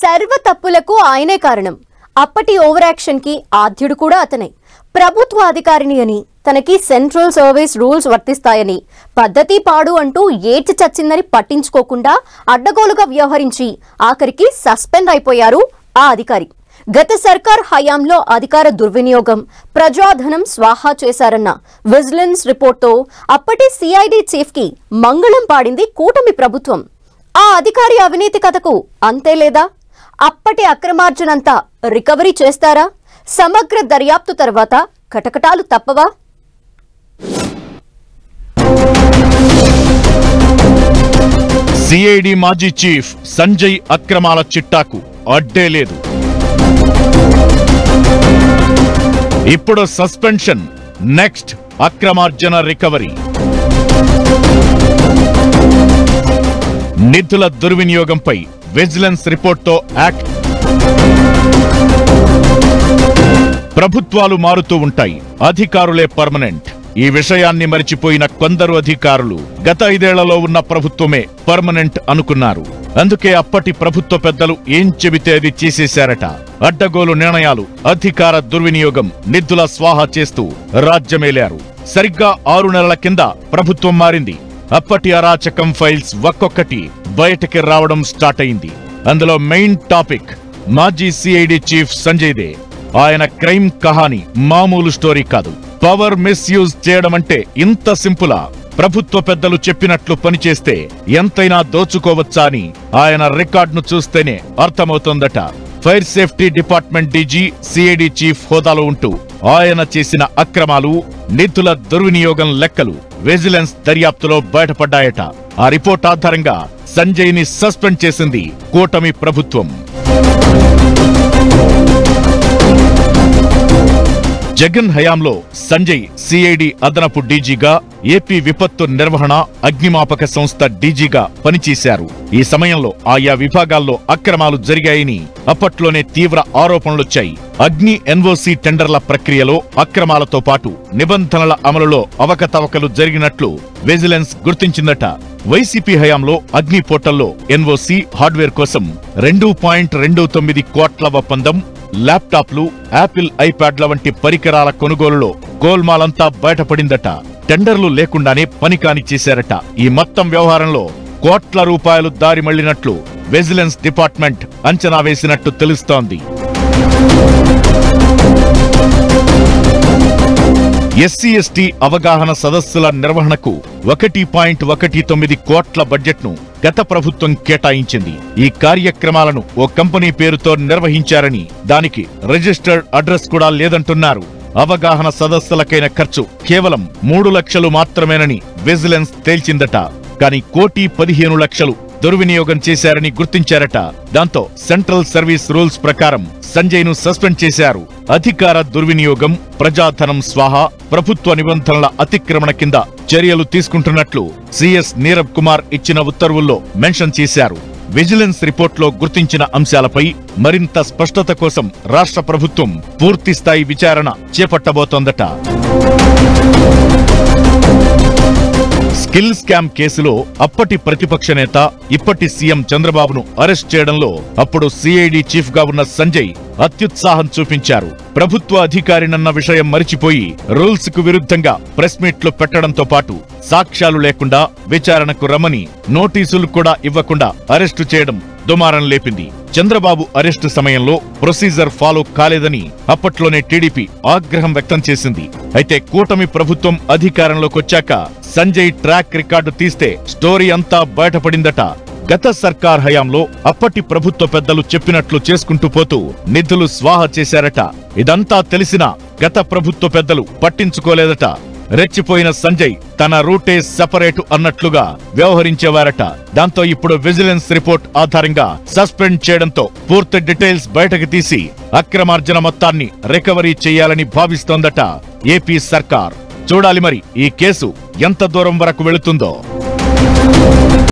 సర్వ తప్పులకు ఆయనే కారణం. అప్పటి ఓవర్ యాక్షన్ కి ఆద్యుడు కూడా అతనే. ప్రభుత్వ అధికారిని అని, తనకి సెంట్రల్ సర్వీస్ రూల్స్ వర్తిస్తాయని, పద్ధతి పాడు అంటూ ఏడ్చి చచ్చిందని పట్టించుకోకుండా అడ్డగోలుగా వ్యవహరించి ఆఖరికి సస్పెండ్ అయిపోయారు ఆ అధికారి. గత సర్కార్ హయాంలో అధికార దుర్వినియోగం, ప్రజాధనం స్వాహా చేశారన్న విజిలెన్స్ రిపోర్ట్తో అప్పటి సిఐడి చీఫ్ కి మంగళం పాడింది కూటమి ప్రభుత్వం. ఆ అధికారి అవినీతి కథకు అంతే లేదా? అప్పటి అక్రమార్జనంతా రికవరీ చేస్తారా? సమగ్ర దర్యాప్తు తర్వాత కటకటాలు తప్పవా? సిఐడి మాజీ చీఫ్ సంజయ్ అక్రమాల చిట్టాకు అడ్డే లేదు. ఇప్పుడు సస్పెన్షన్, నెక్స్ట్ అక్రమార్జన రికవరీ. నిధుల దుర్వినియోగంపై విజిలెన్స్ రిపోర్ట్తో యాక్ట్. ప్రభుత్వాలు మారుతూ ఉంటాయి, అధికారులే పర్మనెంట్. ఈ విషయాన్ని మరిచిపోయిన కొందరు అధికారులు గత 5 ఏళ్లలో ఉన్న ప్రభుత్వమే పర్మనెంట్ అనుకున్నారు. అందుకే అప్పటి ప్రభుత్వ పెద్దలు ఏం చెబితే అది చేసేశారట. అడ్డగోలు నిర్ణయాలు, అధికార దుర్వినియోగం, నిధుల స్వాహా చేస్తూ రాజ్యమేలారు. సరిగ్గా 6 నెలల కింద ప్రభుత్వం మారింది. అప్పటి అరాచకం ఫైల్స్ ఒక్కొక్కటి బయటకి రావడం స్టార్ట్ అయింది. అందులో మెయిన్ టాపిక్ మాజీ సిఐడి చీఫ్ సంజయ్దే. ఆయన క్రైమ్ కహాని మామూలు స్టోరీ కాదు. పవర్ మిస్యూజ్ చేయడం అంటే ఇంత సింపులా? ప్రభుత్వ పెద్దలు చెప్పినట్లు పనిచేస్తే ఎంతైనా దోచుకోవచ్చా అని ఆయన రికార్డును చూస్తేనే అర్థమవుతోందట. Fire safety department DG, CID chief హోదాలో ఉంటూ ఆయన చేసిన అక్రమాలు, నిధుల దుర్వినియోగం లెక్కలు విజిలెన్స్ దర్యాప్తులో బయటపడ్డాయట. ఆ రిపోర్ట్ ఆధారంగా సంజయ్ ని సస్పెండ్ చేసింది కూటమి ప్రభుత్వం. జగన్ హయాంలో సంజయ్ సిఐడి అదనపు డీజీగా, ఏపీ విపత్తు నిర్వహణ అగ్నిమాపక సంస్థ డీజీగా పనిచేశారు. ఈ సమయంలో ఆయా విభాగాల్లో అక్రమాలు జరిగాయని అప్పట్లోనే తీవ్ర ఆరోపణలొచ్చాయి. అగ్ని ఎన్ఓసి టెండర్ల ప్రక్రియలో అక్రమాలతో పాటు నిబంధనల అమలులో అవకతవకలు జరిగినట్లు విజిలెన్స్ గుర్తించిందట. వైసీపీ హయాంలో అగ్ని పోర్టల్లో ఎన్ఓసి హార్డ్వేర్ కోసం 2.29 కోట్ల ఒప్పందం, ల్యాప్టాప్లు, యాపిల్ ఐప్యాడ్ల వంటి పరికరాల కొనుగోలులో గోల్మాలంతా బయటపడిందట. టెండర్లు లేకుండానే పని కాని చేశారట. ఈ మొత్తం వ్యవహారంలో కోట్ల రూపాయలు దారి మళ్లినట్లు విజిలెన్స్ డిపార్ట్మెంట్ అంచనా వేసినట్టు తెలుస్తోంది. ఎస్సీ ఎస్టీ అవగాహన సదస్సుల నిర్వహణకు 1.19 కోట్ల బడ్జెట్ను గత ప్రభుత్వం కేటాయించింది. ఈ కార్యక్రమాలను ఓ కంపెనీ పేరుతో నిర్వహించారని, దానికి రిజిస్టర్డ్ అడ్రస్ కూడా లేదంటున్నారు. అవగాహన సదస్సులకైన ఖర్చు కేవలం 3 లక్షలు మాత్రమేనని విజిలెన్స్ తేల్చిందట. కానీ 1,15,00,000 దుర్వినియోగం చేశారని గుర్తించారట. దాంతో సెంట్రల్ సర్వీస్ రూల్స్ ప్రకారం సంజయ్ ను సస్పెండ్ చేశారు. అధికార దుర్వినియోగం, ప్రజాధనం స్వాహా, ప్రభుత్వ నిబంధనల అతిక్రమణ కింద చర్యలు తీసుకుంటున్నట్లు సిఎస్ నీరబ్ కుమార్ ఇచ్చిన ఉత్తర్వుల్లో మెన్షన్ చేశారు. విజిలెన్స్ రిపోర్ట్లో గుర్తించిన అంశాలపై మరింత స్పష్టత కోసం రాష్ట్ర ప్రభుత్వం పూర్తిస్థాయి విచారణ చేపట్టబోతోందట. స్కిల్ స్కామ్ కేసులో అప్పటి ప్రతిపక్ష నేత, ఇప్పటి సీఎం చంద్రబాబును అరెస్ట్ చేయడంలో అప్పుడు సిఐడి చీఫ్ గా ఉన్న సంజయ్ అత్యుత్సాహం చూపించారు. ప్రభుత్వ అధికారినన్న విషయం మరిచిపోయి రూల్స్ కు విరుద్ధంగా ప్రెస్ మీట్లు పెట్టడంతో పాటు సాక్ష్యాలు లేకుండా విచారణకు రమ్మని నోటీసులు కూడా ఇవ్వకుండా అరెస్టు చేయడం దుమారం లేపింది. చంద్రబాబు అరెస్టు సమయంలో ప్రొసీజర్ ఫాలో కాలేదని అప్పట్లోనే టీడీపీ ఆగ్రహం వ్యక్తం చేసింది. అయితే కూటమి ప్రభుత్వం అధికారంలోకొచ్చాక సంజయ్ ట్రాక్ రికార్డు తీస్తే స్టోరీ అంతా బయటపడిందట. గత సర్కార్ హయాంలో అప్పటి ప్రభుత్వ పెద్దలు చెప్పినట్లు చేసుకుంటూ పోతూ నిధులు స్వాహా చేశారట. ఇదంతా తెలిసినా గత ప్రభుత్వ పెద్దలు పట్టించుకోలేదట. రెచ్చిపోయిన సంజయ్ తన రూటే సెపరేటు అన్నట్లుగా వ్యవహరించేవారట. దాంతో ఇప్పుడు విజిలెన్స్ రిపోర్ట్ ఆధారంగా సస్పెండ్ చేయడంతో పూర్తి డీటెయిల్స్ బయటకు తీసి అక్రమార్జన మొత్తాన్ని రికవరీ చేయాలని భావిస్తోందట ఏపీ సర్కార్. చూడాలి మరి ఈ కేసు ఎంత దూరం వరకు వెళుతుందో.